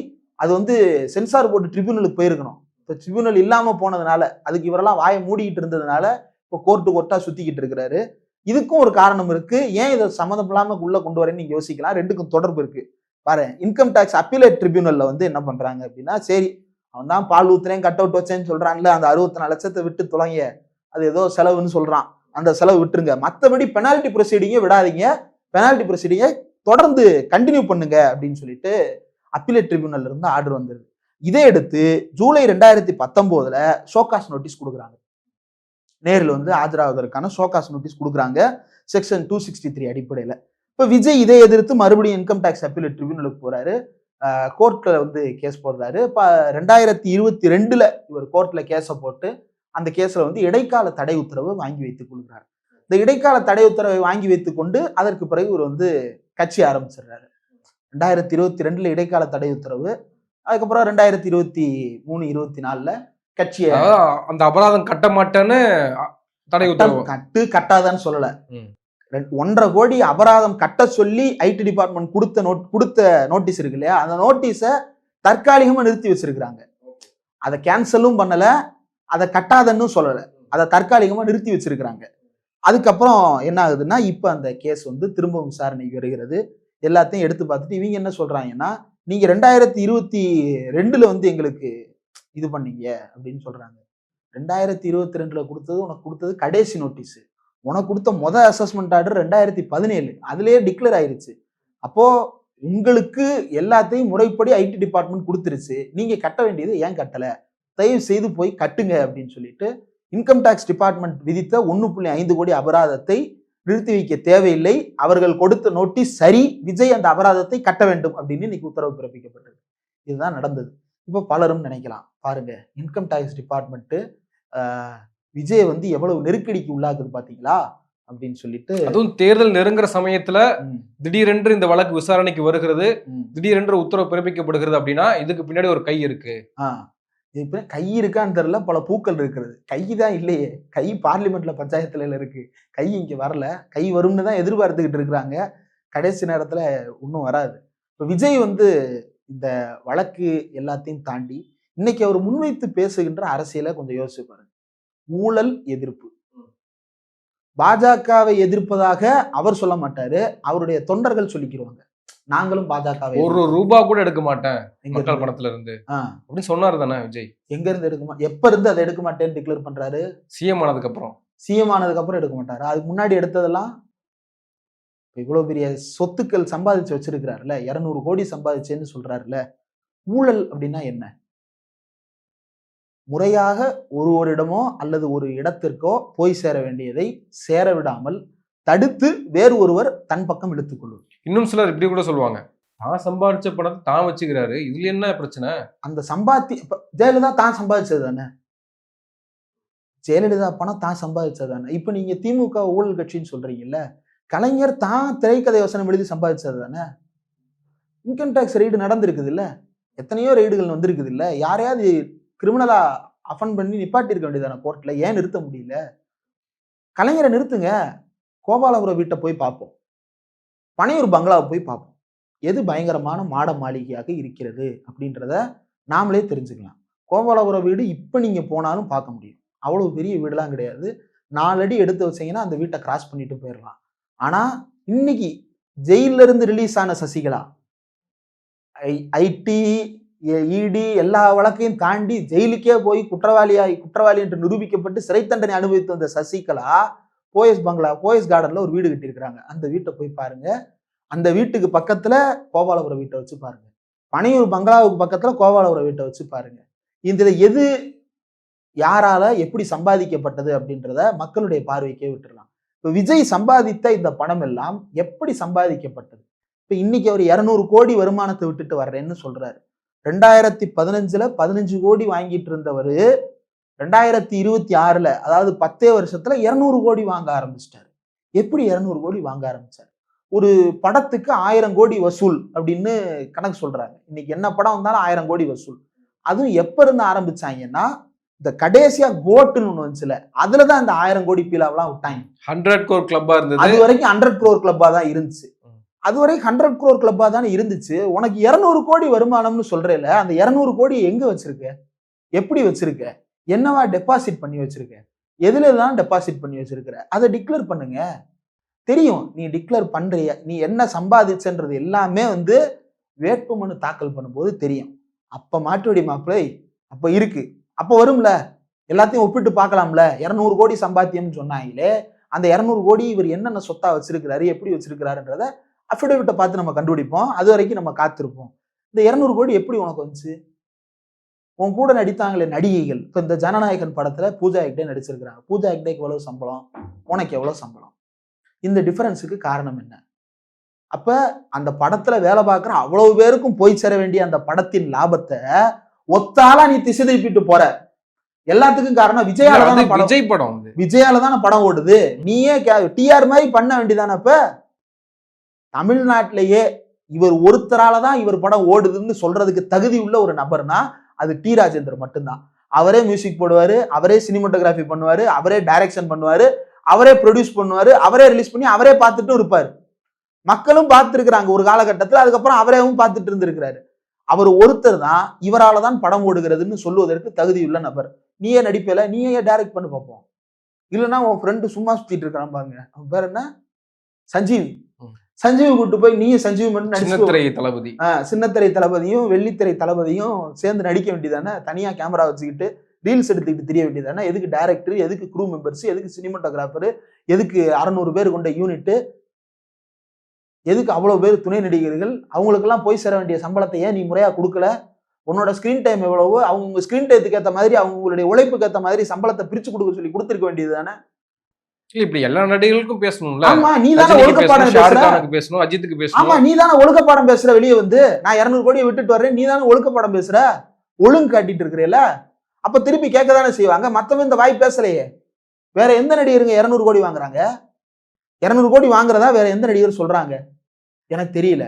அது வந்து சென்சார் போர்டு ட்ரிபியூனலுக்கு போயிருக்கணும். இப்ப ட்ரிபியூனல் இல்லாம போனதுனால, அதுக்கு இவரெல்லாம் வாயை மூடிக்கிட்டு இருந்ததுனால இப்போ கோர்ட்டா சுத்திக்கிட்டு இருக்கிறாரு. இதுக்கும் ஒரு காரணம் இருக்கு. ஏன் இதை சம்மந்தம் இல்லாம உள்ள கொண்டு வரேன்னு நீங்க யோசிக்கலாம். ரெண்டுக்கும் தொடர்பு இருக்கு பாரு. இன்கம் டேக்ஸ் அப்பீலேட் ட்ரிபியூனல்ல வந்து என்ன பண்றாங்க அப்படின்னா, சரி அவன் தான் பால் ஊத்துறேன் கட் அவுட் வச்சேன்னு சொல்றான்ல, அந்த 64 லட்சத்தை விட்டு தொலைங்க, அது ஏதோ செலவுன்னு சொல்றான், அந்த செலவு விட்டுருங்க, மற்றபடி பெனால்டி ப்ரொசீடிங்கே விடாதீங்க, பெனால்டி ப்ரொசீடிங்கை தொடர்ந்து கண்டினியூ பண்ணுங்க அப்படின்னு சொல்லிட்டு அப்பீலேட் ட்ரிபியூனல்ல இருந்து ஆர்டர் வந்தது. இதை எடுத்து ஜூலை 2019 ஷோகாஸ் நோட்டீஸ் கொடுக்குறாங்க. நேரில் வந்து ஆஜராவதற்கான ஷோகாஸ் நோட்டீஸ் கொடுக்குறாங்க செக்ஷன் 263 அடிப்படையில். இப்போ விஜய் இதை எதிர்த்து மறுபடியும் இன்கம் டேக்ஸ் அப்பீலேட் ட்ரிபியூனலுக்கு போறாரு. கோர்ட்ல வந்து கேஸ் போடுறாரு. இப்போ 2022 இவர் கோர்ட்ல கேஸை போட்டு அந்த கேஸ்ல வந்து இடைக்கால தடை உத்தரவு வாங்கி வைத்துக் கொள்கிறார். இந்த இடைக்கால தடை உத்தரவை வாங்கி வைத்துக் கொண்டு அதற்கு பிறகு இவர் வந்து கட்சி ஆரம்பிச்சிடுறாரு. 2022 இடைக்கால தடை உத்தரவு, அதுக்கப்புறம் 2023-24 கட்சியை அந்த அபராதம் கட்ட மாட்டேன்னு தடை உத்தரவு கட்டாதான்னு சொல்லல, 1.5 கோடி அபராதம் கட்ட சொல்லி ஐடி டிபார்ட்மெண்ட் கொடுத்த நோட்டீஸ் இருக்கு இல்லையா, அந்த நோட்டீஸை தற்காலிகமா நிறுத்தி வச்சிருக்கிறாங்க. அதை கேன்சலும் பண்ணல, அதை கட்டாதன்னு சொல்லல, அதை தற்காலிகமா நிறுத்தி வச்சிருக்கிறாங்க. அதுக்கப்புறம் என்ன ஆகுதுன்னா, இப்ப அந்த கேஸ் வந்து திரும்ப விசாரணைக்கு வருகிறது. எல்லாத்தையும் எடுத்து பார்த்துட்டு இவங்க என்ன சொல்றாங்கன்னா, நீங்க 2022 வந்து எங்களுக்கு இது பண்ணீங்க அப்படின்னு சொல்றாங்க. 2022 கொடுத்தது கடைசி நோட்டீஸ். உனக்கு கொடுத்த அசஸ்மெண்ட் ஆர்டர் 2017, அதுலயே டிக்ளேர் ஆயிருச்சு. அப்போ உங்களுக்கு எல்லாத்தையும் முறைப்படி ஐடி டிபார்ட்மெண்ட் கொடுத்துருச்சு, நீங்க கட்ட வேண்டியது ஏன் கட்டல, தயவு செய்து போய் கட்டுங்க அப்படின்னு சொல்லிட்டு இன்கம் டேக்ஸ் டிபார்ட்மெண்ட் விதித்த 1.5 கோடி அபராதத்தை நிறுத்தி வைக்க தேவையில்லை, அவர்கள் கொடுத்த நோட்டீஸ் சரி, விஜய் அந்த அபராதத்தை கட்ட வேண்டும் அப்படின்னு இன்னைக்கு உத்தரவு பிறப்பிக்கப்பட்டது. இதுதான் நடந்தது. இப்போ பலரும் நினைக்கலாம், பாருங்க இன்கம் டேக்ஸ் டிபார்ட்மெண்ட் விஜய் வந்து எவ்வளவு நெருக்கடிக்கு உள்ளாக்குது பாத்தீங்களா அப்படின்னு சொல்லிட்டு. அதுவும் தேர்தல் நெருங்குற சமயத்துல திடீரென்று இந்த வழக்கு விசாரணைக்கு வருகிறது, திடீரென்று உத்தரவு பிறப்பிக்கப்படுகிறது அப்படின்னா இதுக்கு பின்னாடி ஒரு கை இருக்கு. இப்ப கை இருக்கான்னு தெரியல, பல பூக்கள் இருக்கிறது. கை தான் இல்லையே, கை பார்லிமெண்ட்ல பஞ்சாயத்துல இருக்கு, கை இங்க வரல. கை வரும்னு தான் எதிர்பார்த்துக்கிட்டு இருக்கிறாங்க. கடைசி நேரத்துல ஒன்றும் வராது. இப்ப விஜய் வந்து இந்த வழக்கு எல்லாத்தையும் தாண்டி இன்னைக்கு அவர் முன்வைத்து பேசுகின்ற அரசியலை கொஞ்சம் யோசிச்சு பாருங்க. ஊழல் எதிர்ப்பு, பாஜகவை எதிர்ப்பதாக அவர் சொல்ல மாட்டாரு, அவருடைய தொண்டர்கள் சொல்லிக்கிடுவாங்க, நாங்களும் பாஜகவை ₹1 கூட எடுக்க மாட்டேன் மக்கள் பணத்துல இருந்து அப்படின்னு சொன்னாரு தானே விஜய். எங்க இருந்து எப்ப இருந்து அதை எடுக்க மாட்டேன்னு டிக்ளேர் பண்றாரு? சிஎம் ஆனதுக்கு அப்புறம் எடுக்க மாட்டாரு. அதுக்கு முன்னாடி எடுத்ததெல்லாம் இவ்வளவு பெரிய சொத்துக்கள் சம்பாதிச்சு வச்சிருக்கிறாருல, 200 கோடி சம்பாதிச்சேன்னு சொல்றாருல. ஊழல் அப்படின்னா என்ன? முறையாக ஒருவரிடமோ அல்லது ஒரு இடத்திற்கோ போய் சேர வேண்டியதை சேர விடாமல் தடுத்து வேறு ஒருவர் தன் பக்கம் இழுத்துக் கொள்வது. இன்னும் சிலர் இப்படி கூட சொல்லுவாங்க, தான் சம்பாதிச்ச பணத்தை தான் வச்சுக்கிறாரு, இதுல என்ன பிரச்சனை? அந்த ஜெயலலிதா தான் சம்பாதிச்சது தானே, ஜெயலலிதா பணம் தான் சம்பாதிச்சது தானே. இப்ப நீங்க திமுக ஊழல் கட்சின்னு சொல்றீங்கல்ல, கலைஞர் தான் திரைக்கதை வசனம் எழுதி சம்பாதிச்சது தானே. இன்கம் டேக்ஸ் ரெய்டு நடந்திருக்குது இல்ல, எத்தனையோ ரெய்டுகள் வந்திருக்குது இல்ல, யாரையாவது கிரிமினலா அஃபன் பண்ணி நிப்பாட்டி இருக்க வேண்டியதான கோர்ட்ல, ஏன் நிறுத்த முடியல? கலைஞரை நிறுத்துங்க. கோபாலபுரம் வீட்டை போய் பார்ப்போம், பனையூர் பங்களாவை போய் பார்ப்போம். எது பயங்கரமான மாட மாளிகையாக இருக்கிறது அப்படின்றத நாமளே தெரிஞ்சுக்கலாம். கோபாலபுரம் வீடு இப்ப நீங்க போனாலும் பார்க்க முடியும். அவ்வளவு பெரிய வீடுலாம் கிடையாது. 4 அடி எடுத்து வச்சீங்கன்னா அந்த வீட்டை கிராஸ் பண்ணிட்டு போயிடலாம். ஆனா இன்னைக்கு ஜெயில இருந்து ரிலீஸ் ஆன சசிகலா, ஐடி, இடி எல்லா வழக்கையும் தாண்டி ஜெயிலுக்கே போய் குற்றவாளி என்று நிரூபிக்கப்பட்டு சிறை தண்டனை அனுபவித்து வந்த சசிகலா போயஸ் பங்களா, போயஸ் கார்டன்ல ஒரு வீடு கட்டியிருக்கிறாங்க. அந்த வீட்டை போய் பாருங்க. அந்த வீட்டுக்கு பக்கத்துல கோபாலபுரம் வீட்டை வச்சு பாருங்க. பனையூர் பங்களாவுக்கு பக்கத்துல கோபாலபுரம் வீட்டை வச்சு பாருங்க. இந்த எது யாரால எப்படி சம்பாதிக்கப்பட்டது அப்படின்றத மக்களுடைய பார்வைக்கே விட்டுறலாம். இப்ப விஜய் சம்பாதித்த இந்த பணம் எல்லாம் எப்படி சம்பாதிக்கப்பட்டது? இப்ப இன்னைக்கு அவர் 200 கோடி வருமானத்தை விட்டுட்டு வர்றேன்னு சொல்றாரு. 2015ல 15 கோடி வாங்கிட்டு இருந்தவர் 2026ல, அதாவது 10 வருஷத்துல 200 கோடி வாங்க ஆரம்பிச்சிட்டாரு. எப்படி 200 கோடி வாங்க ஆரம்பிச்சாரு? ஒரு படத்துக்கு 1000 கோடி வசூல் அப்படின்னு கணக்கு சொல்றாங்க. இன்னைக்கு என்ன படம் வந்தாலும் 1000 கோடி வசூல். அதுவும் எப்ப இருந்து ஆரம்பிச்சாங்கன்னா, இந்த கடைசியா கோட்டுன்னு ஒண்ணு வந்துச்சுல, அதுலதான் இந்த 1000 கோடி பீலாவெல்லாம் விட்டாங்க. 100 crore கிளப்பா இருந்தது. அது வரைக்கும் 100 crore கிளப்பா தான் இருந்துச்சு. அது வரைக்கும் 100 crore கிளப்பா தானே இருந்துச்சு. உனக்கு 200 கோடி வருமானம்னு சொல்றேல, அந்த 200 கோடி எங்க வச்சிருக்க? எப்படி வச்சிருக்க? என்னவா டெபாசிட் பண்ணி வச்சிருக்க? எதுலதான் டெபாசிட் பண்ணி வச்சிருக்கிற? அதை டிக்ளேர் பண்ணுங்க. தெரியும் நீ டிக்ளேர் பண்றிய, நீ என்ன சம்பாதிச்சன்றது எல்லாமே வேட்புமனு தாக்கல் பண்ணும்போது தெரியும். அப்ப மாட்டுவடி மாப்பிள்ளை அப்ப இருக்கு, அப்ப வரும்ல, எல்லாத்தையும் ஒப்பிட்டு பார்க்கலாம்ல. 200 கோடி சம்பாத்தியம்னு சொன்னாங்களே, அந்த 200 கோடி இவர் என்னென்ன சொத்தா வச்சிருக்கிறாரு, எப்படி வச்சிருக்கிறாருன்றத அஃபிடவிட்டை பார்த்து நம்ம கண்டுபிடிப்போம். அது வரைக்கும் நம்ம காத்திருப்போம். இந்த 200 கோடி எப்படி உனக்கு வந்துச்சு? உன் கூட நடித்தாங்களே நடிகைகள். இப்ப இந்த ஜனநாயகன் படத்துல பூஜா ஹெக்டே நடிச்சிருக்கிறாங்க. பூஜா ஹெக்டேக்கு எவ்வளவு சம்பளம், உனக்கு எவ்வளவு சம்பளம்? இந்த டிஃபரன்ஸுக்கு காரணம் என்ன? அப்ப அந்த படத்துல வேலை பார்க்குற அவ்வளவு பேருக்கும் போய் சேர வேண்டிய அந்த படத்தின் லாபத்தை ஒத்தாலா நீ திசை திருப்பிட்டு போற. எல்லாத்துக்கும் காரணம் விஜயால தானே படம். விஜய் படம் விஜயால தானே படம் ஓடுது. நீயே டிஆர் மாதிரி பண்ண வேண்டியதானே? அப்ப தமிழ்நாட்டிலேயே இவர் ஒருத்தரால தான் இவர் படம் ஓடுதுன்னு சொல்றதுக்கு தகுதி உள்ள ஒரு நபர்னா அது டி ராஜேந்தர் மட்டும்தான். அவரே மியூசிக் போடுவாரு, அவரே சினிமாட்டோகிராஃபி பண்ணுவாரு, அவரே டைரக்ஷன் பண்ணுவாரு, அவரே ப்ரொடியூஸ் பண்ணுவாரு, அவரே ரிலீஸ் பண்ணி அவரே பார்த்துட்டும் இருப்பாரு. மக்களும் பார்த்துருக்கிறாங்க ஒரு காலகட்டத்தில். அதுக்கப்புறம் அவரேவும் பார்த்துட்டு இருந்திருக்கிறாரு. அவர் ஒருத்தர் தான் இவரால தான் படம் ஓடுகிறதுன்னு சொல்லுவதற்கு தகுதியுள்ள நபர். நீயே நடிப்பேல, நீயே டைரக்ட் பண்ணி பார்ப்போம். இல்லைன்னா உன் ஃப்ரெண்டு சும்மா சுத்திட்டு இருக்கிறான் பாருங்க, அவன் பேர் என்ன, சஞ்சீவி. சஞ்சீவி கூட்டு போய் நீயே சஞ்சீவி மட்டும் சின்னத்திரை தளபதி, சின்னத்திரை தளபதியும் வெள்ளித்திரை தளபதியும் சேர்ந்து நடிக்க வேண்டியதானே? தனியா கேமரா வச்சுக்கிட்டு ரீல்ஸ் எடுத்துக்கிட்டு தெரிய வேண்டியதானே? எதுக்கு டைரக்டர், எதுக்கு க்ரூ மெம்பர்ஸ், எதுக்கு சினிமாட்டோகிராஃபர், எதுக்கு 600 பேர் கொண்ட யூனிட், எதுக்கு அவ்வளவு பேர் துணை நடிகர்கள்? அவங்களுக்கெல்லாம் போய் சேர வேண்டிய சம்பளத்தை ஏன் நீ முறையா கொடுக்கல? உன்னோட ஸ்கிரீன் டைம் எவ்வளவோ அவங்க ஸ்கிரீன் டைத்துக்கு ஏற்ற மாதிரி, அவங்களுடைய உழைப்புக்கு ஏற்ற மாதிரி சம்பளத்தை பிரிச்சு கொடுக்க சொல்லி கொடுத்துருக்க வேண்டியது தானே? இப்படி எல்லா நடிகர்களுக்கும் பேசணும்ல. ஆமா, நீ தானே ஒழுக்கப்பாடம் பேசணும், அஜித்துக்கு பேசணும். ஆமா, நீ தானே ஒழுக்கப்பாடம் பேசுற. வெளியே நான் 200 கோடியை விட்டுட்டு வர்றேன், நீ தானே ஒழுக்கப்பாடம் பேசுற, ஒழுங்கு காட்டிட்டு இருக்கிறேல. அப்ப திருப்பி கேட்க தானே செய்வாங்க. மத்தவங்க இந்த வாய் பேசலையே. வேற எந்த நடிகருங்க 200 கோடி வாங்குறாங்க? 200 கோடி வாங்குறதா வேற எந்த நடிகர் சொல்றாங்க? எனக்கு தெரியல.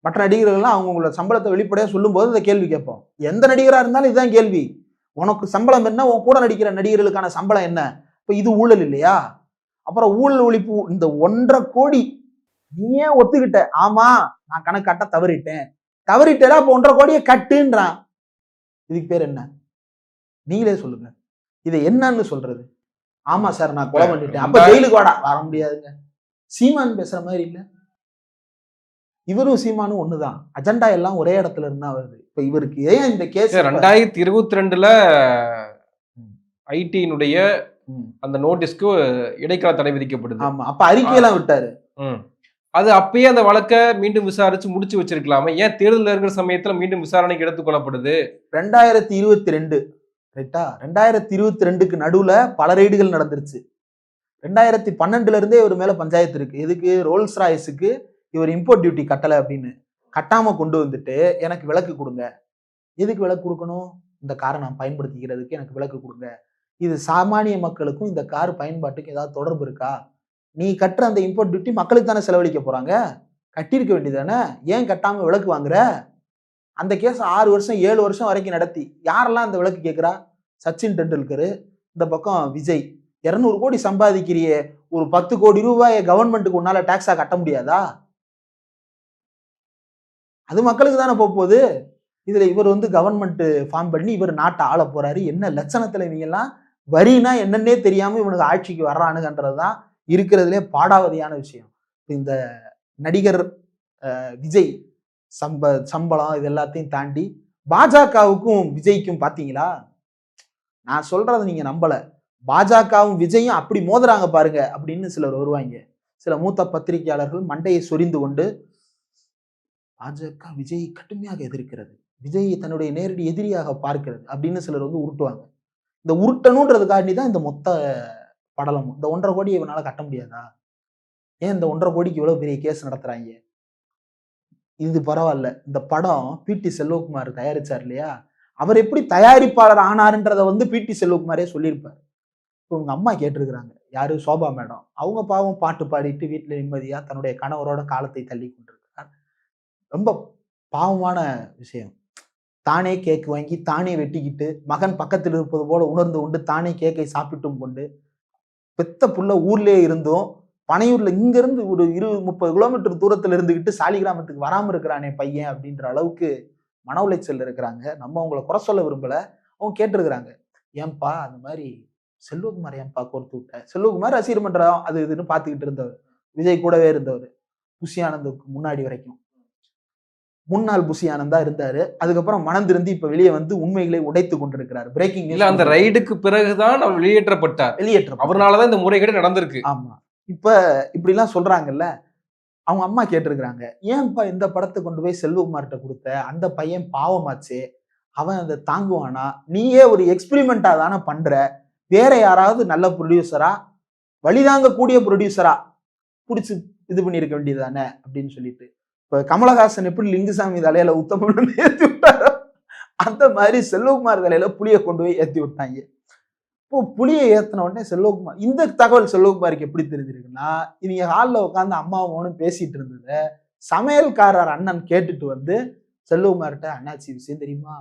மற்ற நடிகர்கள்லாம் அவங்களோட சம்பளத்தை வெளிப்படையா சொல்லும் போது இந்த கேள்வி கேட்போம். எந்த நடிகரா இருந்தாலும் இதுதான் கேள்வி. உனக்கு சம்பளம் என்ன, உன் கூட நடிக்கிற நடிகர்களுக்கான சம்பளம் என்ன? இப்ப இது ஊழல் இல்லையா? அப்புறம் ஊழல் ஒழிப்பு இந்த 1.5 கோடி நீயே ஒத்துக்கிட்ட. ஆமா, நான் கணக்கு காட்ட தவறிட்டேன். அப்ப 1.5 கோடியை கட்டுன்றான். இதுக்கு பேர் என்ன? நீங்களே சொல்லுங்க. இதை என்னன்னு சொல்றது? ஆமா சார், நான் கொலை பண்ணிட்டேன், அப்ப ஜெயிலுக்கு வாடா. வர முடியாதுங்க. சீமான் பேசுற மாதிரி இல்ல. இவரும் சீமானும் ஒண்ணுதான். அஜெண்டா எல்லாம் ஒரே இடத்துல இருந்தா வருது. இப்ப இவருக்கு ஏன் இந்த கேஸ் 2022ல ஐடியினுடைய அந்த நோட்டீஸ்க்கு இடைக்கால தடை விதிக்கப்படுது. ஆமா, அப்ப அறிக்கையெல்லாம் விட்டாரு. அது அப்பயே அந்த வழக்கை மீண்டும் விசாரிச்சு முடிச்சு வச்சிருக்கலாமே. ஏன் தேர்தல் இருக்கிற சமயத்துல மீண்டும் விசாரணைக்கு எடுத்துக்கொள்ளப்படுது? 2022 ரைட்டா? 2022க்கு நடுவுல பல ரெய்டுகள் நடந்துருச்சு. 2012ல இருந்தே இவர் மேல பஞ்சாயத்து இருக்கு. எதுக்கு? ரோல்ஸ் ராய்ஸுக்கு இவர் இம்போர்ட் டியூட்டி கட்டலை அப்படின்னு கட்டாம கொண்டு வந்துட்டு எனக்கு விலக்கு கொடுங்க. எதுக்கு விலக்கு கொடுக்கணும்? இந்த காரை நான் பயன்படுத்திக்கிறதுக்கு எனக்கு விலக்கு கொடுங்க. இது சாமானிய மக்களுக்கும் இந்த கார் பயன்பாட்டுக்கு ஏதாவது தொடர்பு இருக்கா? நீ கட்டுற அந்த இம்போர்ட் டியூட்டி மக்களுக்கு தானே செலவழிக்க போறாங்க, கட்டியிருக்க வேண்டியதானே, ஏன் கட்டாம விலக்கு வாங்குற? அந்த கேஸ் 6 வருஷம் 7 வருஷம் வரைக்கும் நடத்தி யாரெல்லாம் அந்த விலக்கு கேட்கிறா? சச்சின் டெண்டுல்கர், இந்த பக்கம் விஜய். 200 கோடி சம்பாதிக்கிறியே, ஒரு 10 கோடி ரூபாயை கவர்மெண்ட்டுக்கு உன்னால டாக்ஸா கட்ட முடியாதா? அது மக்களுக்கு தானே போகுது. இதுல இவர் வந்து கவர்மெண்ட் ஃபார்ம் பண்ணி இவர் நாட்டை ஆள போறாரு. என்ன லட்சணத்துல இவங்க எல்லாம் வரினா என்னன்னே தெரியாம இவனுக்கு ஆட்சிக்கு வர்றானுங்கன்றதுதான் இருக்கிறதுலே பாடாவதியான விஷயம். இந்த நடிகர் விஜய் சம்பளம் இது எல்லாத்தையும் தாண்டி பாஜகவுக்கும் விஜய்க்கும் பாத்தீங்களா? நான் சொல்றதை நீங்க நம்பல. பாஜகவும் விஜயும் அப்படி மோதுறாங்க பாருங்க அப்படின்னு சிலர் வருவாங்க. சில மூத்த பத்திரிகையாளர்கள் மண்டையை சொரிந்து கொண்டு பாஜக விஜயை கடுமையாக எதிர்க்கிறது, விஜயை தன்னுடைய நேரடி எதிரியாக பார்க்கிறது அப்படின்னு சிலர் வந்து உருட்டுவாங்க. இந்த உருட்டணுன்றதுக்காண்டி தான் இந்த மொத்த படலமும். இந்த 1.5 கோடி இவனால கட்ட முடியாதா? ஏன் இந்த 1.5 கோடிக்கு இவ்வளவு பெரிய கேஸ் நடத்துறாங்க? இது பரவாயில்ல. இந்த படம் பி.டி. செல்வகுமார் தயாரிச்சார் இல்லையா? அவர் எப்படி தயாரிப்பாளர் ஆனாருன்றத வந்து பி.டி. செல்வகுமாரே சொல்லியிருப்பார். இப்போ உங்க அம்மா கேட்டிருக்கிறாங்க, யாரு? Sofa madam. அவங்க பாவம் பாட்டு பாடிட்டு வீட்டுல நிம்மதியா தன்னுடைய கணவரோட காலத்தை தள்ளி கொண்டிருக்கிறார். ரொம்ப பாவமான விஷயம். தானே கேக் வாங்கி தானே வெட்டிக்கிட்டு மகன் பக்கத்தில் இருப்பது போல உணர்ந்து கொண்டு தானே கேக்கை சாப்பிட்டும் கொண்டு பெத்த புள்ள ஊர்லயே இருந்தும் பனையூர்ல இங்க இருந்து ஒரு 20-30 கிலோமீட்டர் தூரத்துல இருந்துகிட்டு சாலிகிராமத்துக்கு வராம இருக்கிறானே பையன் அப்படின்ற அளவுக்கு மன உளைச்சல் இருக்கிறாங்க. நம்ம அவங்கள குறை சொல்ல விரும்பல. அவங்க கேட்டிருக்கிறாங்க, ஏன்பா அந்த மாதிரி செல்வகுமார் ஏன்பா கோர்த்து விட்ட? செல்வகுமார் ரசிகர் மன்றம் அது இதுன்னு பாத்துக்கிட்டு இருந்தவர், விஜய் கூடவே இருந்தவர் புஷி ஆனந்துக்கு முன்னாடி வரைக்கும். முன்னாள் புஷி ஆனந்தா இருந்தாரு. அதுக்கப்புறம் மனம் திருந்தி இப்ப வெளியே வந்து உண்மைகளை உடைத்து கொண்டிருக்கிறார். பிரேக்கிங் இல்ல, அந்த ரைடுக்கு பிறகுதான் அவர் வெளியேற்றப்பட்டார். அவர்னாலதான் இந்த முறைகேடு நடந்திருக்கு. ஆமா, இப்ப இப்படி எல்லாம் சொல்றாங்கல்ல. அவங்க அம்மா கேட்டிருக்கிறாங்க, ஏன்பா இந்த படத்தை கொண்டு போய் செல்வகுமார்கிட்ட கொடுத்த? அந்த பையன் பாவமாச்சு, அவன் அதை தாங்குவானா? நீயே ஒரு எக்ஸ்பிரிமெண்டா தானே பண்ற, வேற யாராவது நல்ல ப்ரொடியூசரா, வழிதாங்கக்கூடிய ப்ரொடியூசரா புடிச்சு இது பண்ணிருக்க வேண்டியது தானே அப்படின்னு சொல்லிட்டு. இப்ப கமலஹாசன் எப்படி லிங்குசாமி தலையில உத்தமன் ஏத்தி விட்டாரோ அந்த மாதிரி செல்வகுமார் தலையில புளியை கொண்டு போய் ஏத்தி விட்டாங்க. இப்போ புளியை ஏத்தின உடனே செல்வகுமார், இந்த தகவல் செல்வகுமாருக்கு எப்படி தெரிஞ்சிருக்குன்னா, இவங்க ஹாலில் உட்காந்து அம்மாவும் பேசிட்டு இருந்தது சமையல்காரர் அண்ணன் கேட்டுட்டு வந்து செல்வகுமார்கிட்ட, அண்ணாச்சி விஷயம் தெரியுமா,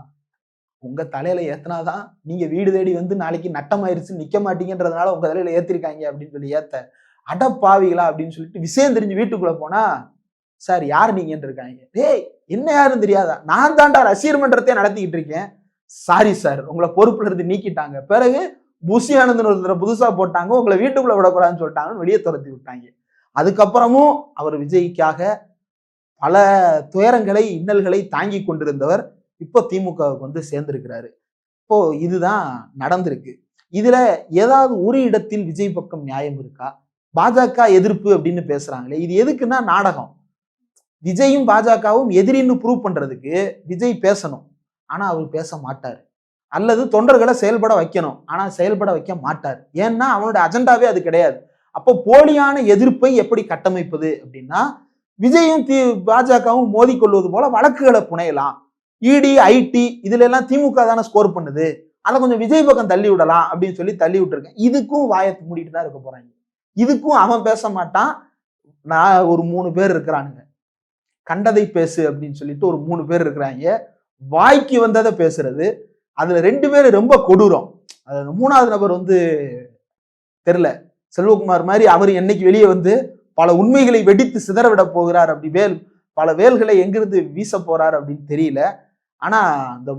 உங்க தலையில ஏத்தினாதான் நீங்க வீடு தேடி வந்து நாளைக்கு நட்டமாயிருச்சு நிக்க மாட்டீங்கன்றதுனால உங்க தலையில ஏத்திருக்காங்க அப்படின்னு சொல்லி ஏத்த, அடப்பாவிகளா அப்படின்னு சொல்லிட்டு விஷயம் தெரிஞ்சு வீட்டுக்குள்ள போனா, சார் யார் நீங்கன்னு இருக்காங்க. டேய் என்ன யாருன்னு தெரியாதா? நான் தாண்டா ரசிகர் மன்றத்தையே நடத்திக்கிட்டு இருக்கேன். சாரி சார், உங்களை பொறுப்புல இருந்து நீக்கிட்டாங்க. பிறகு புஷி ஆனந்த் ஒருத்தரை புதுசா போட்டாங்க, உங்களை வீட்டுக்குள்ள விடக்கூடாதுன்னு சொல்லிட்டாங்கன்னு வெளியே துரத்தி விட்டாங்க. அதுக்கப்புறமும் அவர் விஜய்க்காக பல துயரங்களை இன்னல்களை தாங்கி கொண்டிருந்தவர் இப்போ திமுகவுக்கு வந்து சேர்ந்திருக்கிறாரு. இப்போ இதுதான் நடந்திருக்கு. இதுல ஏதாவது ஒரு இடத்தில் விஜய் பக்கம் நியாயம் இருக்கா? பாஜக எதிர்ப்பு அப்படின்னு பேசுறாங்களே, இது எதுக்குன்னா நாடகம். விஜயும் பாஜகவும் எதிரின்னு ப்ரூவ் பண்றதுக்கு விஜய் பேசணும், ஆனா அவர் பேச மாட்டார். அல்லது தொண்டர்களை செயல்பட வைக்கணும், ஆனா செயல்பட வைக்க மாட்டார். ஏன்னா அவனுடைய அஜெண்டாவே அது கிடையாது. அப்போ போலியான எதிர்ப்பை எப்படி கட்டமைப்பது அப்படின்னா, விஜயும் பாஜகவும் மோதிக்கொள்வது போல வழக்குகளை புனையலாம். இடி ஐடி இதுல எல்லாம் திமுக தானே ஸ்கோர் பண்ணுது, அதை கொஞ்சம் விஜய் பக்கம் தள்ளி விடலாம் அப்படின்னு சொல்லி தள்ளி விட்டுருக்கேன். இதுக்கும் வாயத்தை மூடிட்டு தான் இருக்க போறாங்க. இதுக்கும் அவன் பேச மாட்டான். நான் ஒரு 3 பேர் இருக்கிறானுங்க, கண்டதை பேசு அப்படின்னு சொல்லிட்டு ஒரு 3 பேர் இருக்கிறாங்க. வாய்க்கு வந்ததை பேசுறது. அதுல 2 பேர் ரொம்ப கொடூரம். அது 3வது நபர் வந்து தெரியல, செல்வகுமார் மாதிரி அவர் என்னைக்கு வெளியே வந்து பல உண்மைகளை வெடித்து சிதறவிட போகிறார், அப்படி பல வேல்களை எங்கிருந்து வீச போறார் அப்படின்னு தெரியல. ஆனா அந்த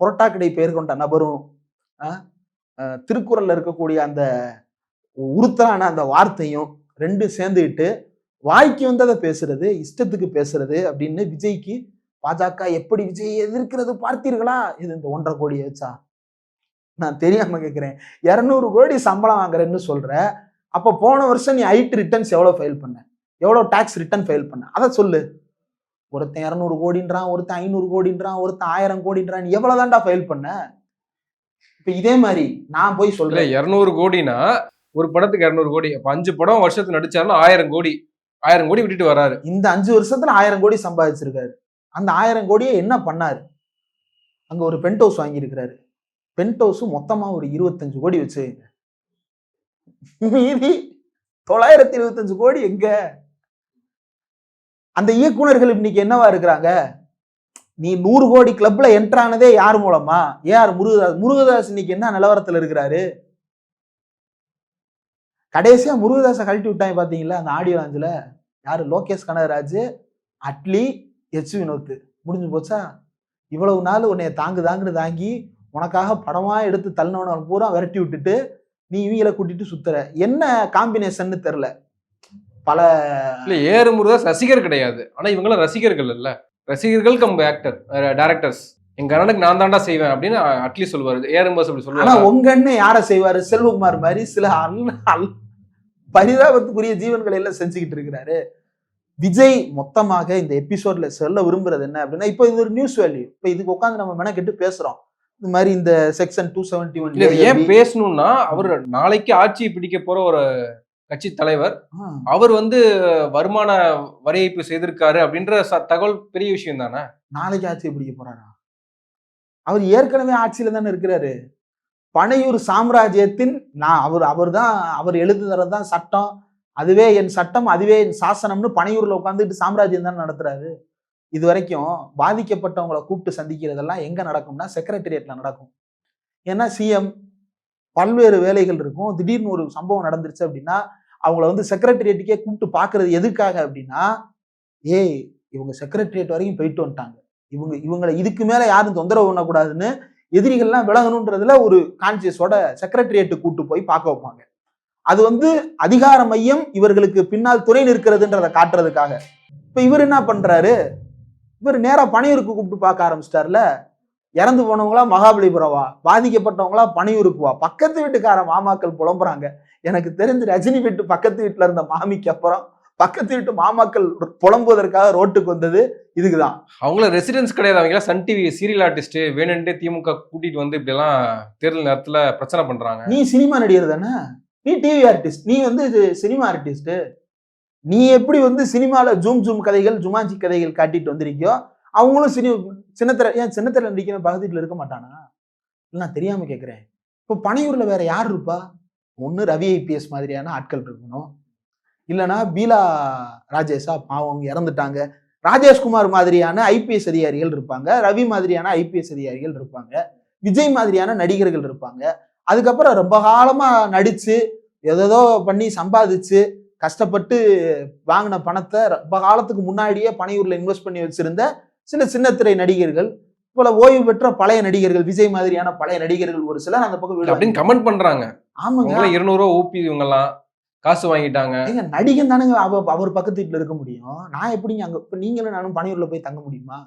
புரோட்டா கடை பெயர் கொண்ட நபரும் திருக்குறள்ல இருக்கக்கூடிய அந்த உருத்தரான அந்த வார்த்தையும் 2 சேர்ந்துக்கிட்டு வாய்க்கு வந்ததை பேசுறது, இஷ்டத்துக்கு பேசுறது அப்படின்னு விஜய்க்கு பாஜக எப்படி விஜய் எதிர்க்கிறது பார்த்தீர்களா? இது இந்த 1.5 கோடி வச்சா? நான் தெரியாம கேட்கிறேன். 200 கோடி சம்பளம் வாங்குறேன்னு சொல்ற, அப்ப போன வருஷம் நீ ஐடி ரிட்டர்ன்ஸ் எவ்வளவு ஃபைல் பண்ண, எவ்வளவு டாக்ஸ் ரிட்டர்ன் ஃபைல் பண்ண, அதை சொல்லு. ஒருத்தன் 200 கோடின்றான், ஒருத்தன் 500 கோடின்றான், ஒருத்தன் 1000 கோடின்றான். நீ எவ்வளவு தான்டா ஃபைல் பண்ண? இப்ப இதே மாதிரி நான் போய் சொல்றேன், 200 கோடினா ஒரு படத்துக்கு 200 கோடி, அப்ப 5 படம் வருஷத்துக்கு நடிச்சாருன்னா 1000 கோடி. 1000 கோடி விட்டுட்டு வராரு. இந்த 5 வருஷத்துல 1000 கோடி சம்பாதிச்சிருக்காரு. அந்த 1000 கோடியை என்ன பண்ணாரு? அங்க ஒரு பென்ட் ஹவுஸ் வாங்கி இருக்கிறாரு. பென்ட் ஹவுஸ் மொத்தமா ஒரு 25 கோடி வச்சுங்க. மீதி 925 கோடி எங்க? அந்த இயக்குனர்கள் இன்னைக்கு என்னவா இருக்கிறாங்க? நீ 100 கோடி கிளப்ல என்டர் ஆனதே யார் மூலமா? ஏஆர் முருகதாஸ். முருகதாஸ் இன்னைக்கு என்ன நிலவரத்துல இருக்கிறாரு? கடைசியா முருகதாஸை கழட்டி விட்டாங்க பாத்தீங்களா அந்த ஆடியோ லாஞ்சில? யாரு? லோகேஷ் கனகராஜ், அட்லி, எச் வினோத். முடிஞ்சு போச்சா? இவ்வளவு நாள் உன்னைய தாங்குன்னு தாங்கி உனக்காக படமா எடுத்து தள்ளினவன பூரா விரட்டி விட்டுட்டு நீ இவங்கள கூட்டிட்டு சுத்துற. என்ன காம்பினேஷன் தெரியல. பல இல்ல ஏஆர் முருகதாஸ் ரசிகர் கிடையாது. ஆனா இவங்களும் ரசிகர்கள் இல்ல. ரசிகர்கள் கம் ஆக்டர் டைரக்டர்ஸ். எங்க அண்ணனுக்கு நான் தாண்டா செய்வேன் அப்படின்னு அட்லி சொல்லுவாரு. ஏஆர் முருகதாஸ் அப்படி ஆனா சொல்லுவாரு. உங்க அண்ணன் யார செய்வாரு? செல்வகுமார் மாதிரி சில பரிதாபத்துக்குரிய ஜீவன்களை எல்லாம் செஞ்சுக்கிட்டு இருக்கிறாரு. விஜய் மொத்தமாக இந்த எபிசோட்ல சொல்ல விரும்புறது என்ன அப்படின்னா, இப்போ இது ஒரு நியூஸ் வேல்யூ. இப்போ இதுக்கு உட்காந்து நம்ம மெனக்கெட்டு பேசுறோம். இந்த மாதிரி இந்த செக்ஷன் 271 இல்ல ஏன் பேசணும்னா, அவர் நாளைக்கு ஆட்சி பிடிக்க போற ஒரு கட்சி தலைவர். அவர் வந்து வருமான வரி ஏய்ப்பு செய்திருக்காரு அப்படின்ற தகவல் பெரிய விஷயம் தானே. நாளைக்கு ஆட்சி பிடிக்க போறாரா? அவர் ஏற்கனவே ஆட்சியில தானே இருக்கிறாரு. பனையூர் சாம்ராஜ்யத்தின் அவர் எழுதுறதுதான் சட்டம். அதுவே என் சட்டம், அதுவே என் சாசனம்னு பனையூர்ல உட்காந்துட்டு சாம்ராஜ்யம் தான் நடத்துறாரு. இது வரைக்கும் பாதிக்கப்பட்டவங்களை கூப்பிட்டு சந்திக்கிறதெல்லாம் எங்க நடக்கும்னா செக்ரட்டரியேட்ல நடக்கும். ஏன்னா சிஎம் பல்வேறு வேலைகள் இருக்கும். திடீர்னு ஒரு சம்பவம் நடந்துருச்சு அப்படின்னா அவங்கள வந்து செக்ரட்டரியேட்டுக்கே கூப்பிட்டு பாக்குறது எதுக்காக அப்படின்னா, ஏய் இவங்க செக்ரட்டரியேட் வரைக்கும் போயிட்டு வந்துட்டாங்க, இவங்களை இதுக்கு மேல யாரும் தொந்தரவு பண்ணக்கூடாதுன்னு எதிரிகள்லாம் விலகணுன்றதுல ஒரு கான்சியஸோட செக்ரட்டரியேட்டு கூப்பிட்டு போய் பார்க்க வைப்பாங்க. அது வந்து அதிகார மையம் இவர்களுக்கு பின்னால் துணை நிற்கிறதுன்றதை காட்டுறதுக்காக. இப்ப இவர் என்ன பண்றாரு? இவர் நேரா பனையூருக்கு கூப்பிட்டு பார்க்க ஆரம்பிச்சிட்டார்ல. இறந்து போனவங்களா மகாபலிபுரவா, பாதிக்கப்பட்டவங்களா பனையூருக்கு வா. பக்கத்து வீட்டுக்கார மாமாக்கள் புலம்புறாங்க. எனக்கு தெரிஞ்சு ரஜினி வீட்டு பக்கத்து வீட்டுல இருந்த மாமிக்கு அப்புறம் பக்கத்து வீட்டு மாமாக்கள் புலம்புவதற்காக ரோட்டுக்கு வந்தது இதுக்குதான். அவங்கள ரெசிடென்ஸ் கிடையாது. அவங்க சன் டிவி சீரியல் ஆர்டிஸ்ட் வேணுன்ட்டு திமுக கூட்டிட்டு வந்து இப்படி எல்லாம் தேர்தல் நேரத்துல பிரச்சனை பண்றாங்க. நீ சினிமா நடிகர் தானே, நீ டிவி ஆர்டிஸ்ட், நீ வந்து சினிமா ஆர்டிஸ்ட். நீ எப்படி வந்து சினிமால ஜூம் கதைகள் ஜுமாஞ்சி கதைகள் காட்டிட்டு வந்திருக்கியோ, அவங்களும் சின்னத்திரை நடிக்கிற பக்கத்து வீட்டுல இருக்க மாட்டானா? நான் தெரியாம கேட்கிறேன். இப்போ பனையூர்ல வேற யார் இருப்பா? ஒண்ணு ரவி ஐபிஎஸ் மாதிரியான ஆட்கள் இருக்கணும், இல்லைன்னா பீலா ராஜேஷா, பாவம் இறந்துட்டாங்க. ராஜேஷ்குமார் மாதிரியான ஐபிஎஸ் அதிகாரிகள் இருப்பாங்க, ரவி மாதிரியான ஐபிஎஸ் அதிகாரிகள் இருப்பாங்க, விஜய் மாதிரியான நடிகர்கள் இருப்பாங்க. அதுக்கப்புறம் ரொம்ப காலமா நடிச்சு ஏதோ பண்ணி சம்பாதிச்சு கஷ்டப்பட்டு வாங்கின பணத்தை ரொம்ப காலத்துக்கு முன்னாடியே பனையூர்ல இன்வெஸ்ட் பண்ணி வச்சிருந்த சின்ன திரை நடிகர்கள், போல ஓய்வு பெற்ற பழைய நடிகர்கள், விஜய் மாதிரியான பழைய நடிகர்கள் ஒரு சிலர் அந்த பக்கம் அப்படின்னு கமெண்ட் பண்றாங்க. ஆமாங்க, 200 ரூபா ஊப்பி இவங்க எல்லாம் காசு வாங்கிட்டாங்க. நடிகன் தானுங்க அவர் பக்கத்து வீட்டுல இருக்க முடியும். நான் எப்படிங்க அங்க இப்ப நீங்களும் நானும் பனையூர்ல போய் தங்க முடியுமா?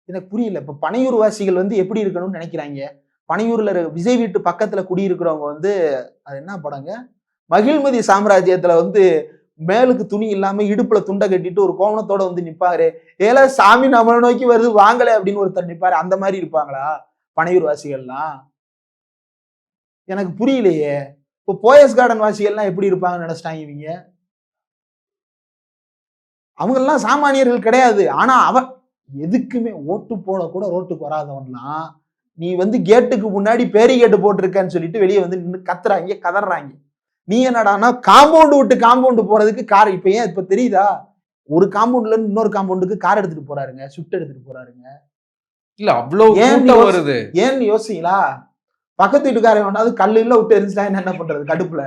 எனக்கு புரியல. இப்ப பனையூர் வாசிகள் வந்து எப்படி இருக்கணும்னு நினைக்கிறாங்க? பனையூர்ல விஜய் வீட்டு பக்கத்துல குடியிருக்கிறவங்க வந்து அது என்ன படங்க, மகிழ்மதி சாம்ராஜ்யத்துல வந்து மேலுக்கு துணி இல்லாம இடுப்புல துண்டை கட்டிட்டு ஒரு கோவணத்தோட வந்து நிப்பாரு. ஏல சாமி நம்மளை நோக்கி வருது வாங்கல அப்படின்னு ஒருத்தர் நிப்பாரு. அந்த மாதிரி இருப்பாங்களா பனையூர் வாசிகள்லாம்? எனக்கு புரியலையே. இப்போ போயஸ் கார்டன் வாசிகள்லாம் எப்படி இருப்பாங்கன்னு நினைச்சிட்டாங்க இவங்க. அவங்க எல்லாம் சாமானியர்கள் கிடையாது. ஆனா அவன் எதுக்குமே ஓட்டு போட கூட ரோட்டுக்கு வராதவன்லாம் நீ வந்து கேட்டுக்கு முன்னாடி பேரிகேட்டு போட்டிருக்கன்னு சொல்லிட்டு வெளியே வந்து நின்று கத்துறாங்க, கதறாங்க. நீ என்னடானா காம்பவுண்ட் விட்டு காம்பவுண்ட் போறதுக்கு கார், இப்ப ஏன் இப்ப தெரியுதா? ஒரு காம்பவுண்ட்ல இருந்து இன்னொரு காம்பவுண்டுக்கு கார் எடுத்துட்டு போறாருங்க, ஸ்விஃப்ட் எடுத்துட்டு போறாருங்க. இல்ல அவ்வளவு கூட்டம் வருது ஏன்னு யோசிங்களா? பக்கத்து வீட்டுக்காரன் வேணாவது கல்லு இல்ல விட்டு எரிஞ்சுட்டா என்ன பண்றது கடுப்புல?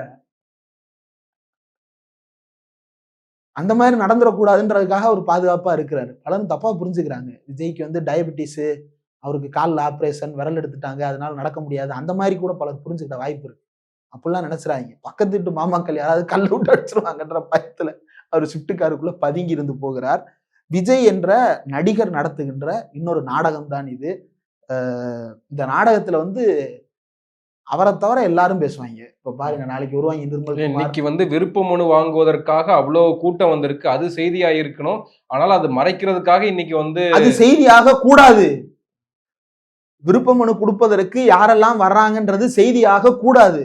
அந்த மாதிரி நடந்துடக்கூடாதுன்றதுக்காக அவர் பாதுகாப்பா இருக்கிறாரு. பலரும் தப்பா புரிஞ்சுக்கிறாங்க. விஜய்க்கு வந்து டயபெட்டிஸ், அவருக்கு காலில் ஆப்ரேஷன், விரல் எடுத்துட்டாங்க, அதனால நடக்க முடியாது, அந்த மாதிரி கூட பலர் புரிஞ்சுக்கிட்ட வாய்ப்பு இருக்கு. அப்படிலாம் நினைச்சுறாங்க. பக்கத்து வீட்டு மாமாக்கள் யாராவது கல் விட்டு அடிச்சிருவாங்கன்ற பயத்துல அவர் ஸ்விஃப்ட் காருக்குள்ள பதுங்கி இருந்து போகிறார். விஜய் என்ற நடிகர் நடத்துகின்ற இன்னொரு நாடகம் தான் இது. இந்த நாடகத்துல வந்து அவரை தவிர எல்லாரும் பேசுவாங்க. இப்ப பாருங்க, நாளைக்கு வருவாங்க நிர்மல். இன்னைக்கு வந்து விருப்ப மனு வாங்குவதற்காக அவ்வளவு கூட்டம் வந்திருக்கு, அது செய்தியா இருக்கணும். ஆனால் அது மறைக்கிறதுக்காக இன்னைக்கு வந்து அது செய்தியாக கூடாது. விருப்ப மனு கொடுப்பதற்கு யாரெல்லாம் வர்றாங்கன்றது செய்தியாக கூடாது.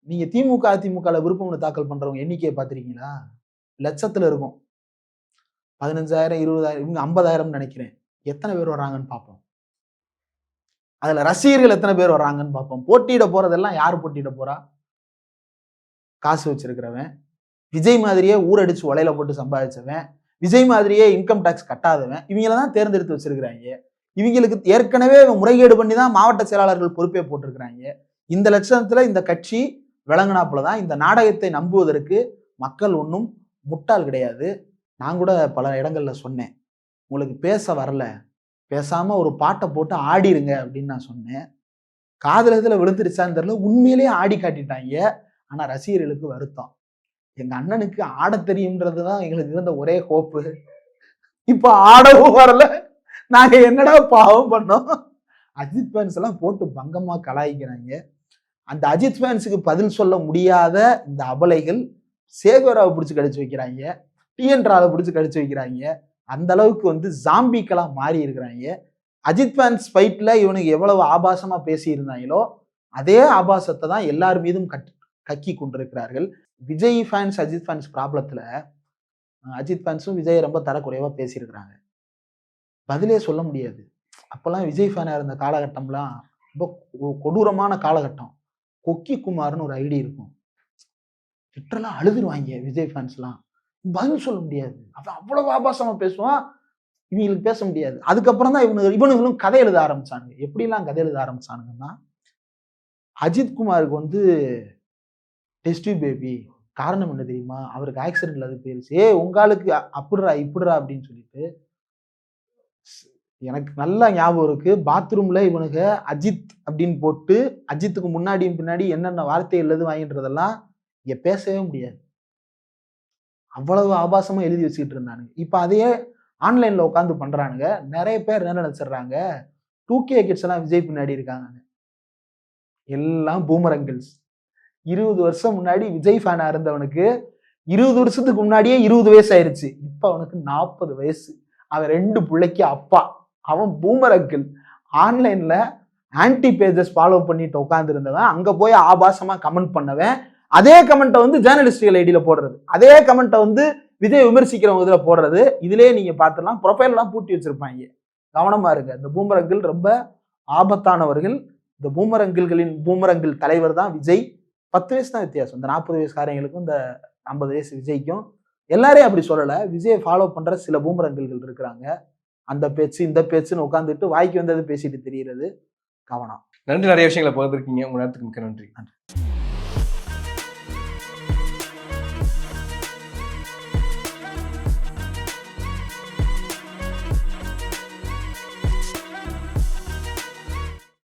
நீங்க திமுக அதிமுக விருப்ப மனு தாக்கல் பண்றவங்க எண்ணிக்கையை பாத்திருக்கீங்களா? லட்சத்துல இருக்கும். 15,000 20,000 இவங்க 50,000 நினைக்கிறேன். எத்தனை பேர் வர்றாங்கன்னு பார்ப்போம். அதுல ரசிகர்கள் எத்தனை பேர் வர்றாங்கன்னு பார்ப்போம். போட்டியிட போறதெல்லாம் யாரு போட்டியிட போறா? காசு வச்சிருக்கிறவன், விஜய் மாதிரியே ஊரடிச்சு உலையில போட்டு சம்பாதிச்சவன், விஜய் மாதிரியே இன்கம் டாக்ஸ் கட்டாதவன், இவங்கள தான் தேர்ந்தெடுத்து வச்சிருக்கிறாங்க. இவங்களுக்கு ஏற்கனவே முறைகேடு பண்ணி தான் மாவட்ட செயலாளர்கள் பொறுப்பே போட்டிருக்கிறாங்க. இந்த லட்சணத்துல இந்த கட்சி விளங்கினாப்புல தான் இந்த நாடகத்தை நம்புவதற்கு மக்கள் ஒன்றும் முட்டாள் கிடையாது. நான் கூட பல இடங்கள்ல சொன்னேன், உங்களுக்கு பேச வரல, பேசாம ஒரு பாட்டை போட்டு ஆடிருங்க அப்படின்னு நான் சொன்னேன். காதலத்துல விழுந்துருச்சான்னு தெரியல, உண்மையிலேயே ஆடி காட்டிட்டாங்க. ஆனா ரசிகர்களுக்கு வருத்தம். எங்க அண்ணனுக்கு ஆட தெரியும்ன்றதுதான் எங்களுக்கு இருந்த ஒரே ஹோப்பு. இப்ப ஆடவும் வரல. நாங்க என்னடா பாவம் பண்ணோம். அஜித் ஃபேன்ஸ் எல்லாம் போட்டு பங்கமா கலாய்க்கிறாங்க. அந்த அஜித் ஃபேன்ஸுக்கு பதில் சொல்ல முடியாத இந்த அபலைகள் சேகராவை பிடிச்சி கடிச்சு வைக்கிறாங்க, டிஎன்ராவை பிடிச்சி கடிச்சு வைக்கிறாங்க. அந்த அளவுக்கு வந்து ஜாம்பிக்களா மாறி இருக்கிறாங்க. அஜித் ஃபேன்ஸ் ஃபைட்ல இவனுக்கு எவ்வளவு ஆபாசமா பேசி இருந்தாங்களோ அதே ஆபாசத்தை தான் எல்லார் மீதும் கக்கி கொண்டிருக்கிறார்கள். விஜய் ஃபேன்ஸ் அஜித் ஃபேன்ஸ் ப்ராப்ளத்துல அஜித் ஃபேன்ஸும் விஜய் ரொம்ப தரக்குறைவா பேசியிருக்கிறாங்க. பதிலே சொல்ல முடியாது. அப்பெல்லாம் விஜய் ஃபேனா இருந்த காலகட்டம்லாம் ரொம்ப கொடூரமான காலகட்டம். கொக்கி குமார்னு ஒரு ஐடி இருக்கும், லிட்டரலா அழுதுருவாங்க விஜய் ஃபேன்ஸ்லாம். பதில் சொல்ல முடியாது, அவ்வளவு ஆபாசமா பேசுவான். இவங்களுக்கு பேச முடியாது. அதுக்கப்புறம் தான் இவனுங்களும் கதை எழுத ஆரம்பிச்சானுங்க. எப்படிலாம் கதை எழுத ஆரம்பிச்சானுங்கன்னா, அஜித் குமாருக்கு வந்து டெஸ்டி பேபி காரணம் என்ன தெரியுமா, அவருக்கு ஆக்சிடென்ட்ல அது போயிருச்சு, உங்களுக்கு அப்படிடா இப்படிடா அப்படின்னு சொல்லிட்டு. எனக்கு நல்லா ஞாபகம் இருக்கு, பாத்ரூம்ல இவனுக்கு அஜித் அப்படின்னு போட்டு அஜித்துக்கு முன்னாடியும் பின்னாடி என்னென்ன வார்த்தைகள் எழுது வாங்கின்றதெல்லாம் இங்க பேசவே முடியாது. அவ்வளவு ஆபாசமா எழுதி வச்சுக்கிட்டு இருந்தானுங்க. இப்ப அதையே ஆன்லைன்ல உட்காந்து பண்றானுங்க. நிறைய பேர் என்ன நினைச்சிடுறாங்க, 2K கிட்ஸ் எல்லாம் விஜய் பின்னாடி இருக்காங்க. எல்லாம் பூமரங்கிள்ஸ். 20 வருஷம் முன்னாடி விஜய் ஃபேனா இருந்தவனுக்கு 20 வருஷத்துக்கு முன்னாடியே 20 வயசு ஆயிருச்சு. இப்ப அவனுக்கு 40 வயசு. அவன் 2 பிள்ளைக்கு அப்பா. அவன் பூமரங்கிள். ஆன்லைன்ல ஆன்டி பேஜஸ் ஃபாலோ பண்ணிட்டு உட்கார்ந்து இருந்தவன் அங்க போய் ஆபாசமா கமெண்ட் பண்ணவன் அதே கமெண்ட்டை வந்து ஜேர்னலிஸ்டுகள் ஐடியில போடுறது, அதே கமெண்ட்டை வந்து விஜய் விமர்சிக்கிறவங்க இதுல போடுறது. இதுலயே நீங்க பார்த்துலாம் ப்ரொஃபைல் எல்லாம் பூட்டி வச்சிருப்பாங்க. கவனமா இருங்க. இந்த பூமரங்கிள் ரொம்ப ஆபத்தானவர்கள். இந்த பூமரங்கிள் தலைவர் தான் விஜய். 10 வயசு தான் வித்தியாசம். இந்த 40 வயசுக்காரங்களுக்கும் இந்த 50 வயசு விஜய்க்கும். எல்லாரையும் அப்படி சொல்லல, விஜயை ஃபாலோ பண்ற சில பூமரங்கிள்கள் இருக்கிறாங்க. அந்த பேச்சு இந்த பேச்சுன்னு உட்காந்துட்டு வாய்க்கு வந்தது பேசிட்டு தெரிகிறது. கவனம். நன்றி. நிறைய விஷயங்களை பகிர்ந்துருக்கீங்க. உங்க நேரத்துக்கு மிக்க நன்றி.